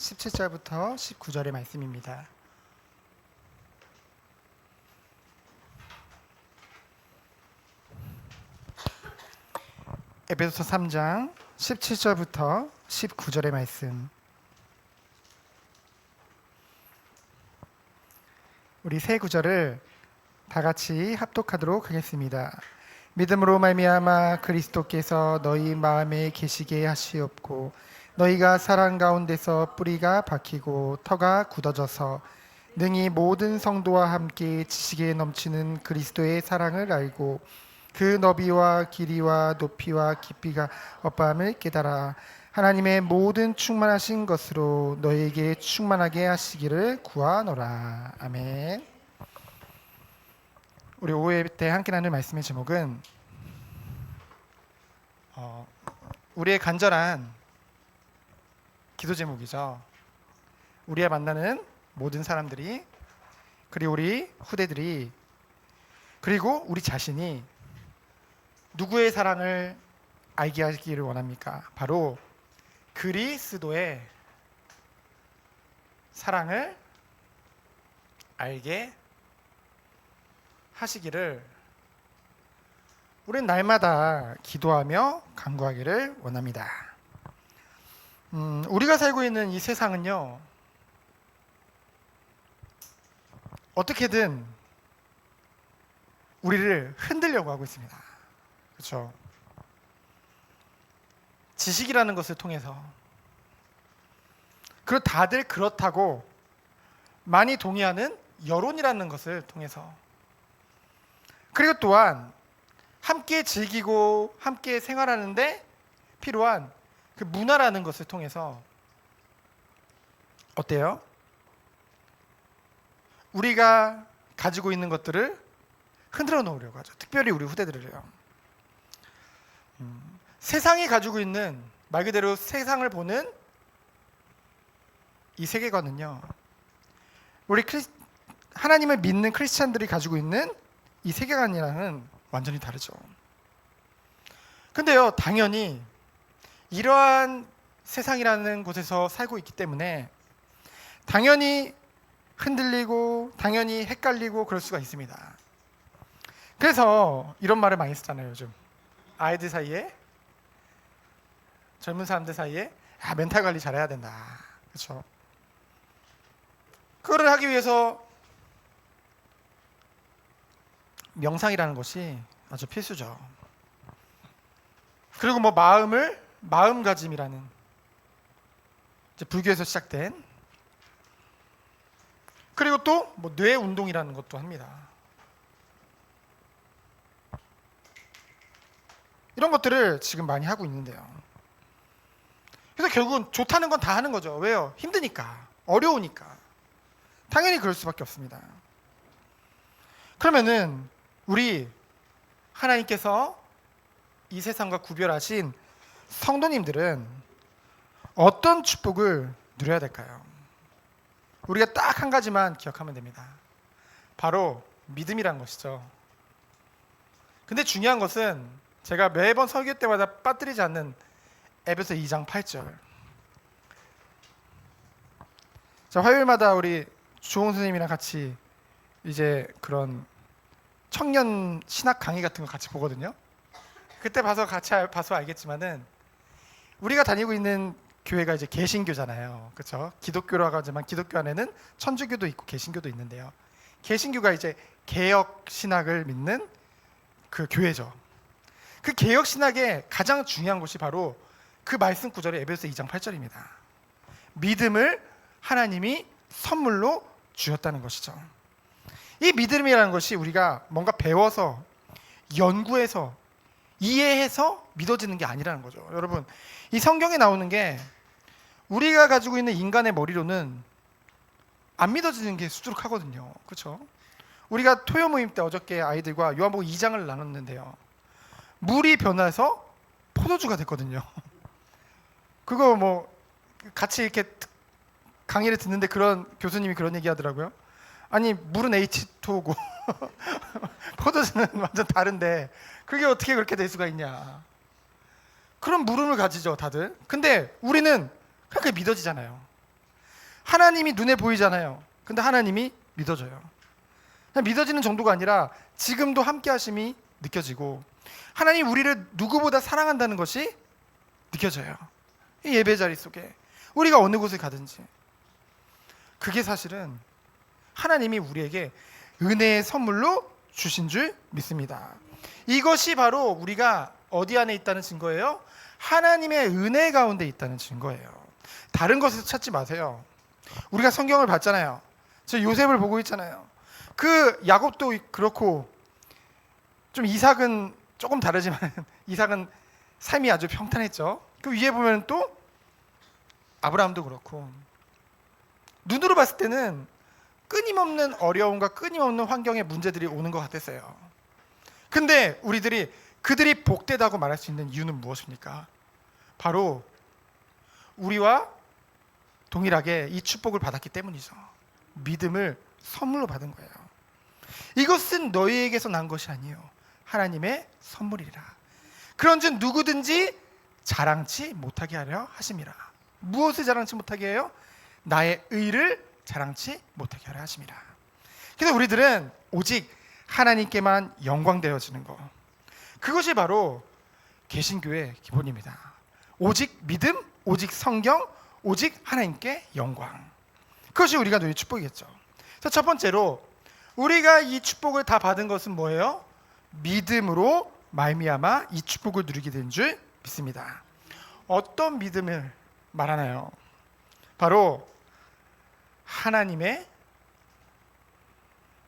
17절부터 19절의 말씀입니다. 에베소서 3장 17절부터 19절의 말씀. 우리 세 구절을 다 같이 합독하도록 하겠습니다. 믿음으로 말미암아 그리스도께서 너희 마음에 계시게 하시옵고 너희가 사랑 가운데서 뿌리가 박히고 터가 굳어져서 능히 모든 성도와 함께 지식에 넘치는 그리스도의 사랑을 알고 그 너비와 길이와 높이와 깊이가 어떠함을 깨달아 하나님의 모든 충만하신 것으로 너희에게 충만하게 하시기를 구하노라. 아멘. 우리 오후에 때 함께 나눌 말씀의 제목은 우리의 간절한 기도 제목이죠. 우리가 만나는 모든 사람들이, 그리고 우리 후대들이, 그리고 우리 자신이 누구의 사랑을 알게 하기를 원합니까? 바로 그리스도의 사랑을 알게 하시기를 우리는 날마다 기도하며 간구하기를 원합니다. 우리가 살고 있는 이 세상은요, 어떻게든 우리를 흔들려고 하고 있습니다. 그렇죠? 지식이라는 것을 통해서, 그리고 다들 그렇다고 많이 동의하는 여론이라는 것을 통해서, 그리고 또한 함께 즐기고 함께 생활하는데 필요한 그 문화라는 것을 통해서 어때요? 우리가 가지고 있는 것들을 흔들어 놓으려고 하죠. 특별히 우리 후대들을요. 세상이 가지고 있는, 말 그대로 세상을 보는 이 세계관은요, 우리 하나님을 믿는 크리스찬들이 가지고 있는 이 세계관이랑은 완전히 다르죠. 근데요, 당연히 이러한 세상이라는 곳에서 살고 있기 때문에 당연히 흔들리고 당연히 헷갈리고 그럴 수가 있습니다. 그래서 이런 말을 많이 쓰잖아요. 요즘 아이들 사이에, 젊은 사람들 사이에 멘탈 관리 잘해야 된다. 그렇죠? 그거를 하기 위해서 명상이라는 것이 아주 필수죠. 그리고 뭐 마음가짐이라는, 이제 불교에서 시작된, 그리고 또 뭐 뇌 운동이라는 것도 합니다. 이런 것들을 지금 많이 하고 있는데요. 그래서 결국은 좋다는 건 다 하는 거죠. 왜요? 힘드니까, 어려우니까. 당연히 그럴 수밖에 없습니다. 그러면은 우리 하나님께서 이 세상과 구별하신 성도님들은 어떤 축복을 누려야 될까요? 우리가 딱 한 가지만 기억하면 됩니다. 바로 믿음이란 것이죠. 근데 중요한 것은 제가 매번 설교 때마다 빠뜨리지 않는 에베소 2장 8절. 자, 화요일마다 우리 주홍 선생님이랑 같이 이제 그런 청년 신학 강의 같은 거 같이 보거든요. 그때 같이 봐서 알겠지만은 우리가 다니고 있는 교회가 이제 개신교잖아요. 그렇죠? 기독교라고 하지만 기독교 안에는 천주교도 있고 개신교도 있는데요. 개신교가 이제 개혁 신학을 믿는 그 교회죠. 그 개혁 신학의 가장 중요한 것이 바로 그 말씀 구절이 에베소 2장 8절입니다. 믿음을 하나님이 선물로 주셨다는 것이죠. 이 믿음이라는 것이 우리가 뭔가 배워서 연구해서 이해해서 믿어지는 게 아니라는 거죠. 여러분, 이 성경에 나오는 게 우리가 가지고 있는 인간의 머리로는 안 믿어지는 게 수두룩하거든요. 그렇죠? 우리가 토요 모임 때 어저께 아이들과 요한복음 2장을 나눴는데요. 물이 변해서 포도주가 됐거든요. 그거 뭐 같이 이렇게 강의를 듣는데 그런 교수님이 그런 얘기 하더라고요. 아니, 물은 H2O고 포도주는 완전 다른데 그게 어떻게 그렇게 될 수가 있냐. 그런 물음을 가지죠, 다들. 근데 우리는 그렇게 믿어지잖아요. 하나님이 눈에 보이잖아요. 근데 하나님이 믿어져요. 그냥 믿어지는 정도가 아니라 지금도 함께 하심이 느껴지고, 하나님 우리를 누구보다 사랑한다는 것이 느껴져요. 이 예배 자리 속에 우리가 어느 곳에 가든지. 그게 사실은 하나님이 우리에게 은혜의 선물로 주신 줄 믿습니다. 이것이 바로 우리가 어디 안에 있다는 증거예요? 하나님의 은혜 가운데 있다는 증거예요. 다른 것에서 찾지 마세요. 우리가 성경을 봤잖아요. 저 요셉을 보고 있잖아요. 그 야곱도 그렇고, 좀 이삭은 조금 다르지만 이삭은 삶이 아주 평탄했죠. 그 위에 보면 또 아브라함도 그렇고, 눈으로 봤을 때는 끊임없는 어려움과 끊임없는 환경의 문제들이 오는 것 같았어요. 근데 그들이 복되다고 말할 수 있는 이유는 무엇입니까? 바로 우리와 동일하게 이 축복을 받았기 때문이죠. 믿음을 선물로 받은 거예요. 이것은 너희에게서 난 것이 아니요 하나님의 선물이라. 그런즉 누구든지 자랑치 못하게 하려 하심이라. 무엇을 자랑치 못하게 해요? 나의 의를 자랑치 못하게 하려 하심이라. 그래서 우리들은 오직 하나님께만 영광되어지는 것, 그것이 바로 개신교의 기본입니다. 오직 믿음, 오직 성경, 오직 하나님께 영광. 그것이 우리가 누릴 축복이겠죠. 그래서 첫 번째로 우리가 이 축복을 다 받은 것은 뭐예요? 믿음으로 말미암아 이 축복을 누리게 된 줄 믿습니다. 어떤 믿음을 말하나요? 바로 하나님의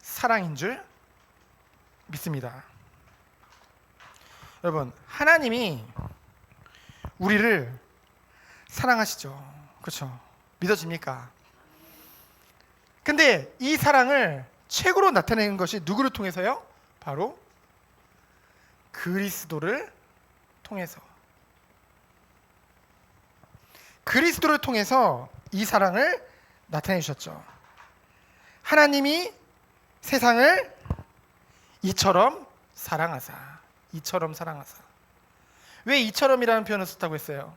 사랑인 줄 믿습니다. 여러분, 하나님이 우리를 사랑하시죠. 그렇죠? 믿어집니까? 근데 이 사랑을 최고로 나타내는 것이 누구를 통해서요? 바로 그리스도를 통해서. 그리스도를 통해서 이 사랑을 나타내 주셨죠. 하나님이 세상을 이처럼 사랑하사. 왜 이처럼이라는 표현을 썼다고 했어요?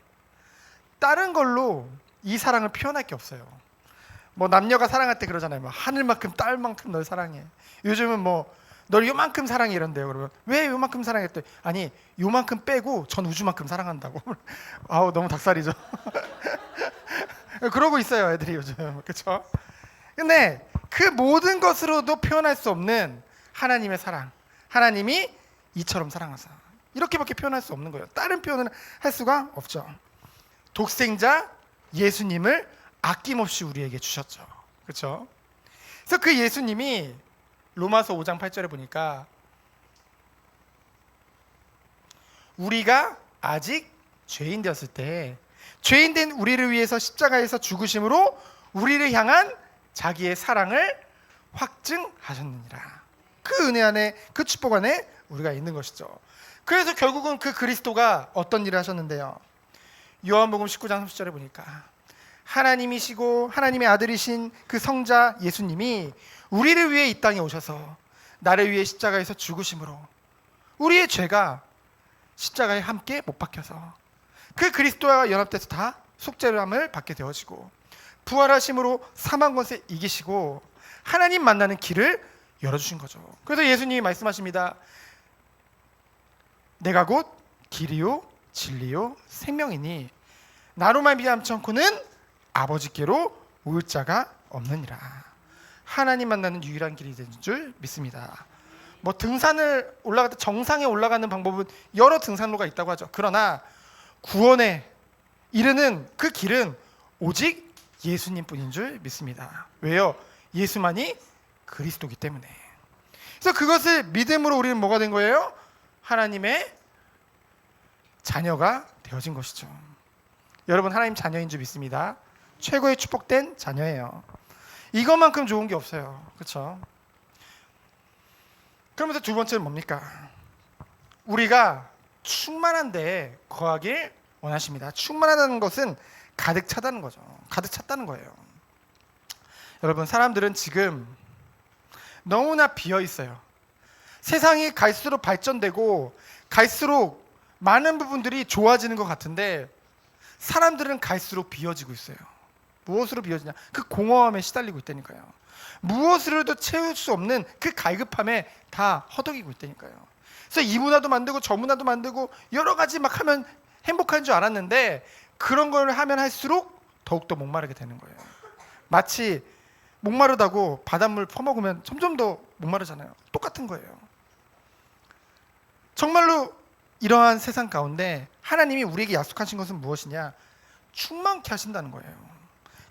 다른 걸로 이 사랑을 표현할 게 없어요. 뭐 남녀가 사랑할 때 그러잖아요. 뭐 하늘만큼 딸만큼 널 사랑해. 요즘은 뭐 널 요만큼 사랑해 이런데요. 그러면 왜 요만큼 사랑했대? 아니, 요만큼 빼고 전 우주만큼 사랑한다고. 아우, 너무 닭살이죠. 그러고 있어요, 애들이 요즘. 그렇죠? 근데 그 모든 것으로도 표현할 수 없는 하나님의 사랑. 하나님이 이처럼 사랑하사. 이렇게밖에 표현할 수 없는 거예요. 다른 표현을 할 수가 없죠. 독생자 예수님을 아낌없이 우리에게 주셨죠. 그렇죠? 그래서 그 예수님이 로마서 5장 8절에 보니까 우리가 아직 죄인 되었을 때 죄인된 우리를 위해서 십자가에서 죽으심으로 우리를 향한 자기의 사랑을 확증하셨느니라. 그 은혜 안에, 그 축복 안에 우리가 있는 것이죠. 그래서 결국은 그 그리스도가 어떤 일을 하셨는데요. 요한복음 19장 30절에 보니까 하나님이시고 하나님의 아들이신 그 성자 예수님이 우리를 위해 이 땅에 오셔서 나를 위해 십자가에서 죽으심으로 우리의 죄가 십자가에 함께 못 박혀서 그 그리스도와 연합돼서 다 속죄함을 받게 되어지고 부활하심으로 사망 권세 이기시고 하나님 만나는 길을 열어주신 거죠. 그래서 예수님이 말씀하십니다. 내가 곧 길이요 진리요 생명이니 나로 말미암지 않고는 아버지께로 올 자가 없느니라. 하나님 만나는 유일한 길이 된 줄 믿습니다. 뭐 등산을 올라갈 때 정상에 올라가는 방법은 여러 등산로가 있다고 하죠. 그러나 구원에 이르는 그 길은 오직 예수님뿐인 줄 믿습니다. 왜요? 예수만이 그리스도이기 때문에. 그래서 그것을 믿음으로 우리는 뭐가 된 거예요? 하나님의 자녀가 되어진 것이죠. 여러분, 하나님 자녀인 줄 믿습니다. 최고의 축복된 자녀예요. 이것만큼 좋은 게 없어요. 그렇죠? 그러면서 두 번째는 뭡니까? 우리가 충만한 데에 거하길 원하십니다. 충만하다는 것은 가득 차다는 거죠. 가득 찼다는 거예요. 여러분, 사람들은 지금 너무나 비어 있어요. 세상이 갈수록 발전되고 갈수록 많은 부분들이 좋아지는 것 같은데 사람들은 갈수록 비어지고 있어요. 무엇으로 비워지냐? 그 공허함에 시달리고 있다니까요. 무엇으로도 채울 수 없는 그 갈급함에 다 허덕이고 있다니까요. 그래서 이 문화도 만들고 저 문화도 만들고 여러 가지 막 하면 행복한 줄 알았는데 그런 걸 하면 할수록 더욱더 목마르게 되는 거예요. 마치 목마르다고 바닷물 퍼먹으면 점점 더 목마르잖아요. 똑같은 거예요. 정말로 이러한 세상 가운데 하나님이 우리에게 약속하신 것은 무엇이냐? 충만케 하신다는 거예요.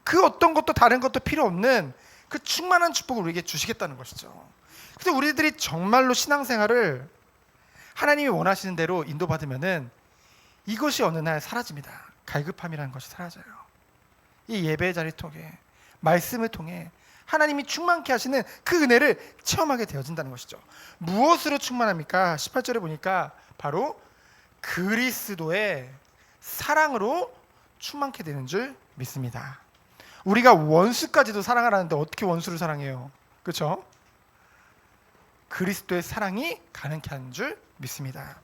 그 어떤 것도 다른 것도 필요 없는 그 충만한 축복을 우리에게 주시겠다는 것이죠. 그래서 우리들이 정말로 신앙생활을 하나님이 원하시는 대로 인도받으면은 이것이 어느 날 사라집니다. 갈급함이라는 것이 사라져요. 이 예배의 자리를 통해, 말씀을 통해 하나님이 충만케 하시는 그 은혜를 체험하게 되어진다는 것이죠. 무엇으로 충만합니까? 18절에 보니까 바로 그리스도의 사랑으로 충만케 되는 줄 믿습니다. 우리가 원수까지도 사랑하라는데 어떻게 원수를 사랑해요? 그렇죠? 그리스도의 사랑이 가능케 하는 줄 믿습니다.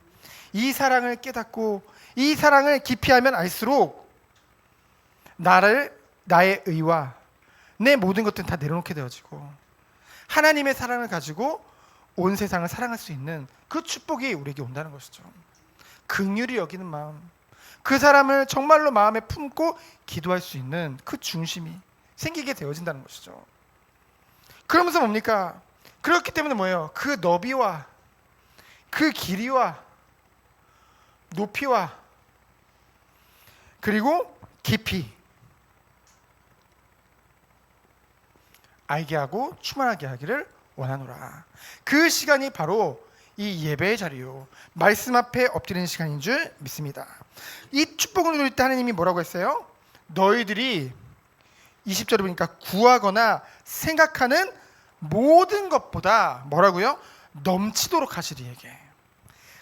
이 사랑을 깨닫고 이 사랑을 깊이 알면 알수록 나의 의와 내 모든 것들은 다 내려놓게 되어지고 하나님의 사랑을 가지고 온 세상을 사랑할 수 있는 그 축복이 우리에게 온다는 것이죠. 긍휼히 여기는 마음, 그 사람을 정말로 마음에 품고 기도할 수 있는 그 중심이 생기게 되어진다는 것이죠. 그러면서 뭡니까? 그렇기 때문에 뭐예요? 그 너비와 그 길이와 높이와 그리고 깊이 알게 하고 충만하게 하기를 원하노라. 그 시간이 바로 이 예배의 자리요, 말씀 앞에 엎드리는 시간인 줄 믿습니다. 이 축복을 누릴 때 하나님이 뭐라고 했어요? 너희들이 20절에 보니까 구하거나 생각하는 모든 것보다 뭐라고요? 넘치도록 하시리에게.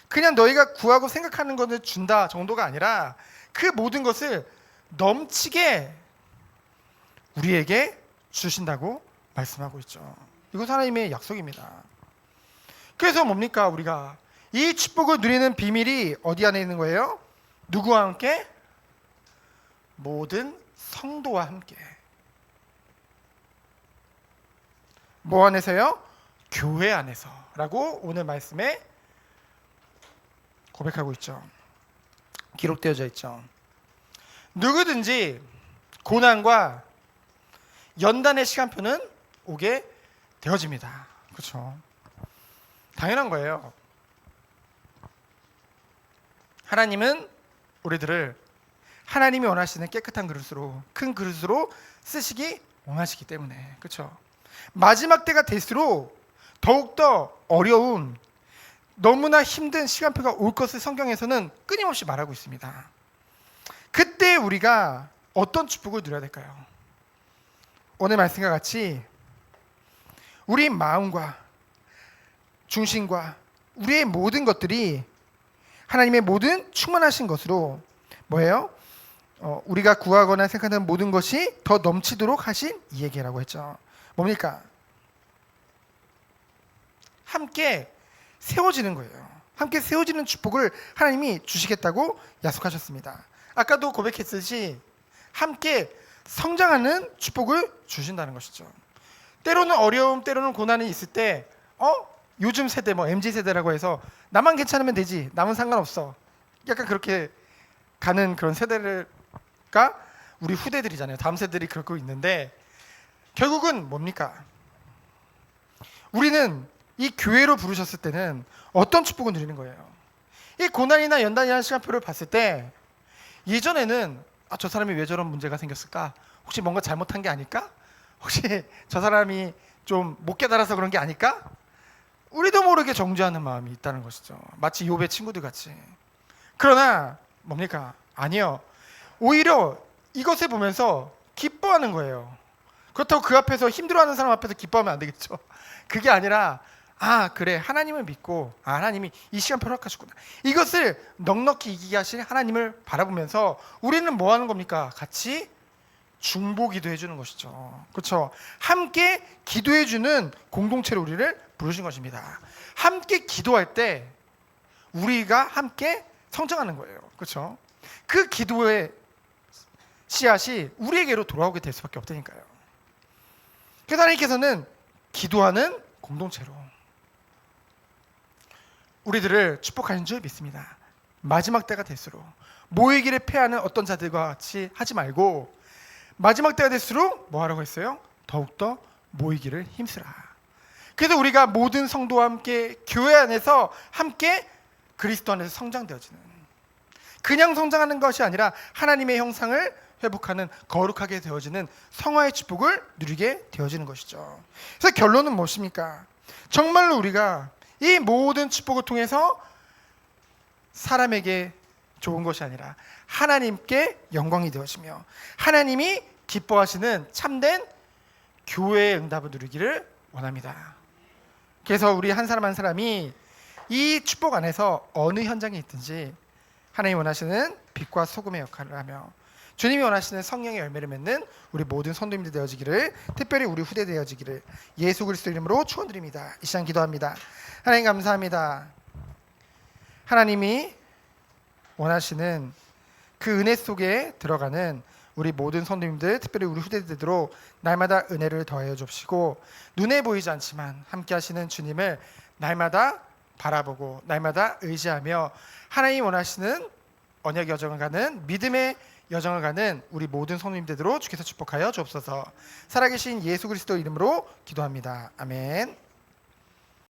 그냥 너희가 구하고 생각하는 것을 준다 정도가 아니라 그 모든 것을 넘치게 우리에게 주신다고 말씀하고 있죠. 이거 하나님의 약속입니다. 그래서 뭡니까? 우리가 이 축복을 누리는 비밀이 어디 안에 있는 거예요? 누구와 함께? 모든 성도와 함께. 뭐 안에서요? 교회 안에서 라고 오늘 말씀에 고백하고 있죠. 기록되어져 있죠. 누구든지 고난과 연단의 시간표는 오게 되어집니다. 그렇죠? 당연한 거예요. 하나님은 우리들을 하나님이 원하시는 깨끗한 그릇으로, 큰 그릇으로 쓰시기 원하시기 때문에, 그렇죠? 마지막 때가 될수록 더욱더 어려운, 너무나 힘든 시간표가 올 것을 성경에서는 끊임없이 말하고 있습니다. 그때 우리가 어떤 축복을 누려야 될까요? 오늘 말씀과 같이 우리 마음과 중심과 우리의 모든 것들이 하나님의 모든 충만하신 것으로 뭐예요? 우리가 구하거나 생각하는 모든 것이 더 넘치도록 하신 이에게라고 했죠. 뭡니까? 함께 세워지는 거예요. 함께 세워지는 축복을 하나님이 주시겠다고 약속하셨습니다. 아까도 고백했듯이 함께 성장하는 축복을 주신다는 것이죠. 때로는 어려움, 때로는 고난이 있을 때 요즘 세대, MZ세대라고 해서 나만 괜찮으면 되지, 남은 상관없어, 약간 그렇게 가는 그런 세대가 우리 후대들이잖아요. 다음 세대들이 그러고 있는데 결국은 뭡니까? 우리는 이 교회로 부르셨을 때는 어떤 축복을 누리는 거예요? 이 고난이나 연단이라는 시간표를 봤을 때 예전에는 저 사람이 왜 저런 문제가 생겼을까? 혹시 뭔가 잘못한 게 아닐까? 혹시 저 사람이 좀 못 깨달아서 그런 게 아닐까? 우리도 모르게 정죄하는 마음이 있다는 것이죠. 마치 욥의 친구들 같이. 그러나 뭡니까? 아니요. 오히려 이것을 보면서 기뻐하는 거예요. 그렇다고 그 앞에서 힘들어하는 사람 앞에서 기뻐하면 안 되겠죠. 그게 아니라 그래, 하나님을 믿고 하나님이 이 시간 허락하셨구나, 이것을 넉넉히 이기게 하실 하나님을 바라보면서 우리는 뭐 하는 겁니까? 같이 중보기도 해주는 것이죠. 그렇죠? 함께 기도해주는 공동체로 우리를 부르신 것입니다. 함께 기도할 때 우리가 함께 성장하는 거예요. 그렇죠? 그 기도의 씨앗이 우리에게로 돌아오게 될 수밖에 없다니까요. 그래서 하나님께서는 기도하는 공동체로 우리들을 축복하신 줄 믿습니다. 마지막 때가 될수록 모이기를 패하는 어떤 자들과 같이 하지 말고 마지막 때가 될수록 뭐 하라고 했어요? 더욱더 모이기를 힘쓰라. 그래서 우리가 모든 성도와 함께 교회 안에서 함께 그리스도 안에서 성장되어지는, 그냥 성장하는 것이 아니라 하나님의 형상을 회복하는 거룩하게 되어지는 성화의 축복을 누리게 되어지는 것이죠. 그래서 결론은 무엇입니까? 정말로 우리가 이 모든 축복을 통해서 사람에게 좋은 것이 아니라 하나님께 영광이 되어지며 하나님이 기뻐하시는 참된 교회의 응답을 누리기를 원합니다. 그래서 우리 한 사람 한 사람이 이 축복 안에서 어느 현장에 있든지 하나님이 원하시는 빛과 소금의 역할을 하며 주님이 원하시는 성령의 열매를 맺는 우리 모든 성도님들 되어지기를, 특별히 우리 후대 되어지기를 예수 그리스도 이름으로 축원드립니다. 이 시간 기도합니다. 하나님 감사합니다. 하나님이 원하시는 그 은혜 속에 들어가는 우리 모든 성도님들, 특별히 우리 후대들로 날마다 은혜를 더하여 주시고 눈에 보이지 않지만 함께 하시는 주님을 날마다 바라보고 날마다 의지하며 하나님이 원하시는 언약 여정을 가는, 믿음의 여정을 가는 우리 모든 성도님들로 주께서 축복하여 주옵소서. 살아계신 예수 그리스도 이름으로 기도합니다. 아멘.